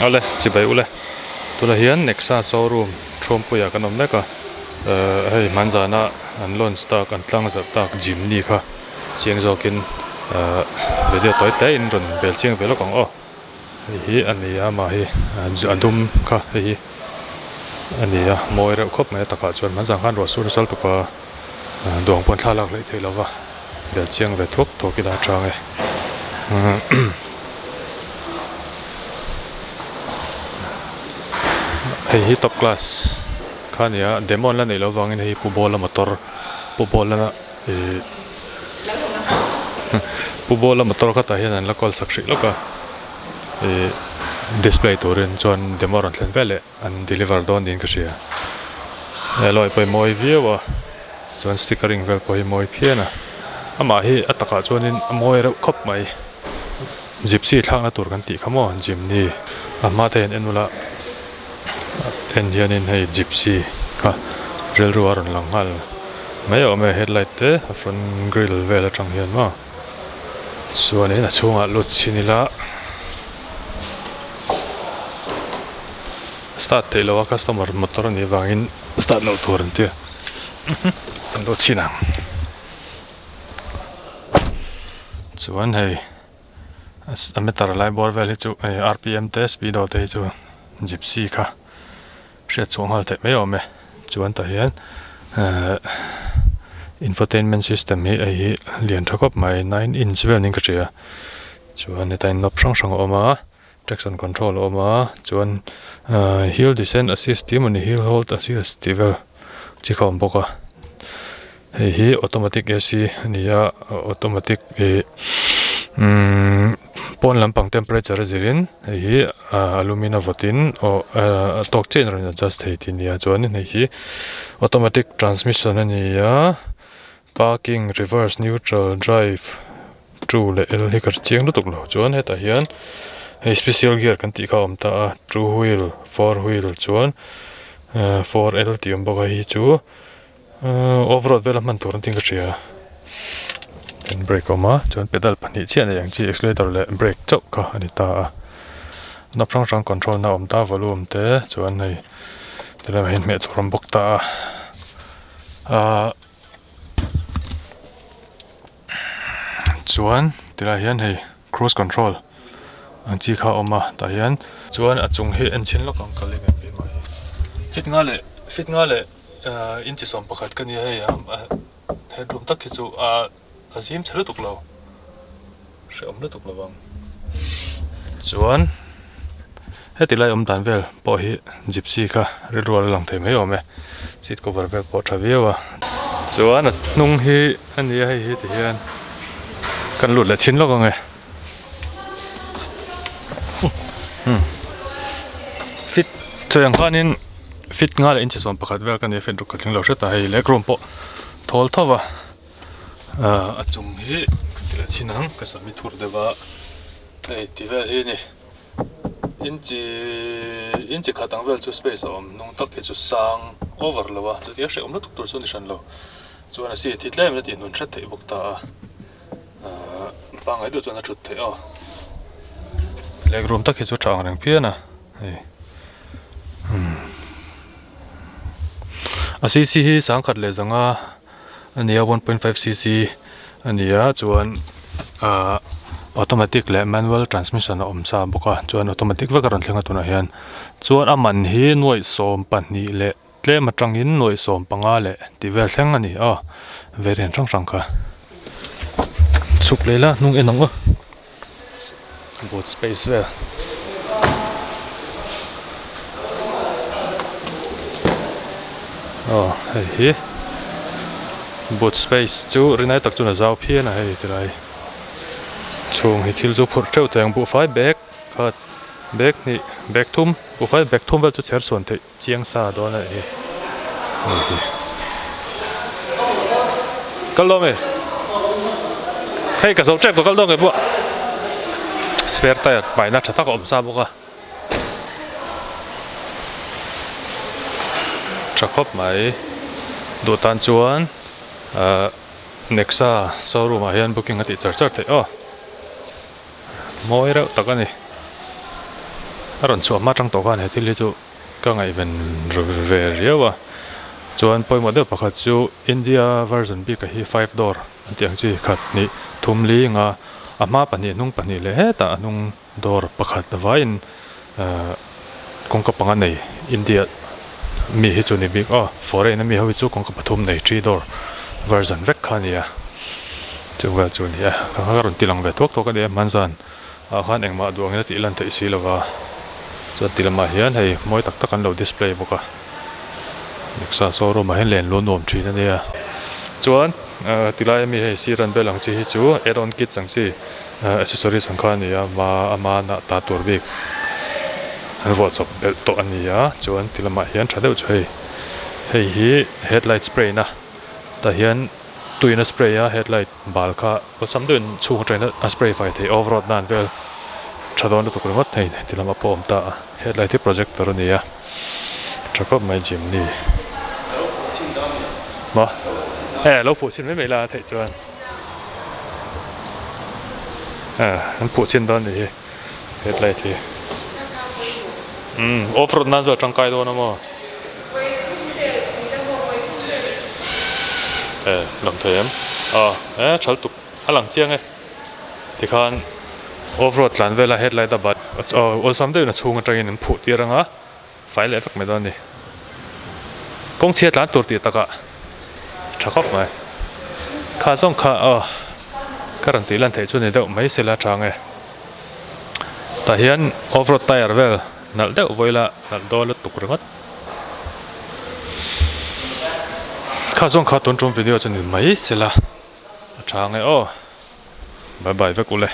ole chỉ bay ule tu là hiền Nexa showroom thom puya kan om meka hei manzana an launch stock an tlang zap tak Jimny kha chiang zokin video toy te in ron bel chiang velo kong o hi ania ma hi adum kha hi ania moi re khop me taka chuan manzang khan ro sur sal tuka dong pon thalak lei theilawa bel chiang ve thok thoki da tang e hei top class khania demo la nei lo wangin hei pubol motor pubol na pubol motor kha ta hian an la kol sakri loka display turin chuan demo ran thlen vele an deliver don din ka sia loi poi moi viewa chuan stickering vel poi moi phiana ama hi ataka chuanin moi re khop mai gypsy thlang na tur kan ti khamo Jimny ama ten enula Indian hei gypsy kha rel ruar an lang hal mai o me headlight te front grill vela tang hian ma chuan in a chunga lut chinila start telo customer motor ni wangin start no tur an ti lut china chuan hei a meter lai bor vel hi chu rpm te speed o te chu gypsy kha sẽ xuống hal te mai ome chuan ta hian infotainment system hi lian thakop mai 9 inch vel ning ka ria chuan ni tain nop sang sang oma traction control oma chuan hill descent assist timoni hill hold assist tivel chi khom boka hi automatic AC nia automatic pon lampang temperature zirin hi alumina votin o tok chain ron adjust hei tin ya chuan nei hi automatic transmission ania parking reverse neutral drive true le l hi kar chiang lutuk lo chuan heta hian hei special gear kan ti kha om ta two wheel four wheel chuan 4L ti om boka hi chu overall development tur ting ka ria brake oma chuan pedal pani chian yang chi accelerator le brake chok kha ani ta nop sang control na om ta volume te chuan nei tela hin me thuram bok ta chuan tela hian hei cruise control an chi kha oma ta hian chuan a chung hi an chin lokang kali me pe mai fit nga le inchi som pakhat kani hei headroom tak chu azim chhelu tuklo she omna tuklo wang chuan heti lai om dan vel po hi gypsy kha rilwal lang thei mai ome seat cover vel po thaviwa chuan nung hi ani hei hi ti hian kan lut la chin lo nge fit choyang khanin fit nga le inchi som pakhat vel kan efet ruk thling lo hre ta hei legroom po thol thowa a chung hi tila chinang ka sami thur dewa ei tivel hi ni inchi khatang vel chu space om nung tak hi chu sang over lawa chu tia hre om na tuk tur chu ni shan lo chuan a si thitlem na ti nun thret thei bok ta pangai du chuan a thut thei o legroom tak hi chu thang reng phiana ei a cc hi sang khat le zanga ania 1.5cc ania chuan automatic le manual transmission om sa boka chuan automatic vakaron thlenga tuna hian chuan aman hi nuai som pahnih le tlem atangin nuai som panga le tivel thleng ani variant rang kha chuk lela nung enang boot space vel hei boot space chu rinai tak chu na zau phian a hei tirai chung hi thil chu phur theu teng bu fai bag khat bag ni bag thum bu fai bag thum vel chu cher son thei chiang sa do na hi kalome thei ka zo trek ko kalome bu spare tire bai na thatak om sa boka trakhop mai do tan chuan Nexa showroom hian booking ati char thei moi reuh tak ani run chu ma tang to kan he thil chu ka ngai ven ve riawa chuan poi model pakhat chu India version bi ka hi 5 door tiang chi khat ni thumli nga ama pani nung pani le he ta nung door pakhat vain kong ka panga nei India mi hi chu ni big foreign mi ho chu kong ka pathum nei 3 door version vek khania chu wel chu ni ka run tilang ve thok thok ani manzan khan engma duang na ti lan thei si lawa chu tilama hian hei moi tak tak an lo display boka Nexa showroom a hen len lo nom thin ania chuan tilai mi hei siran belang chi hi chu add-on kit chang chi accessories ang khan nia ma ama na ta tur bik an vo chop bel to ania chuan tilama hian thadeu chu hei hi headlight spray na ta hian tuina spray a headlight bal kha ko samdun chung train a spray fai thei overroad nan vel thadon to ko hei tilama pom ta headlight hi projector ania thakop mai jim ni mà lỗ phụ xin mấy là thầy chuan anh phụ xin đó thì hết lại thì offroad nan rồi trong cái đó nó mà làm thầy em chal tục lăng chiang ấy thì khan offroad lan về là hết lại đập ở sắm đây là chung cái này phụ tiệt rằng á phải lấy phật mấy đó này công chiết lan tuột tiệt tất cả thakop mai kha song kha karan ti lan thei chu nei deuh mai sela thange ta hian offroad tire vel nal deuh voila nal dol tuk rangat kha song kha ton trom video chu ni mai sela thange bye bye vekule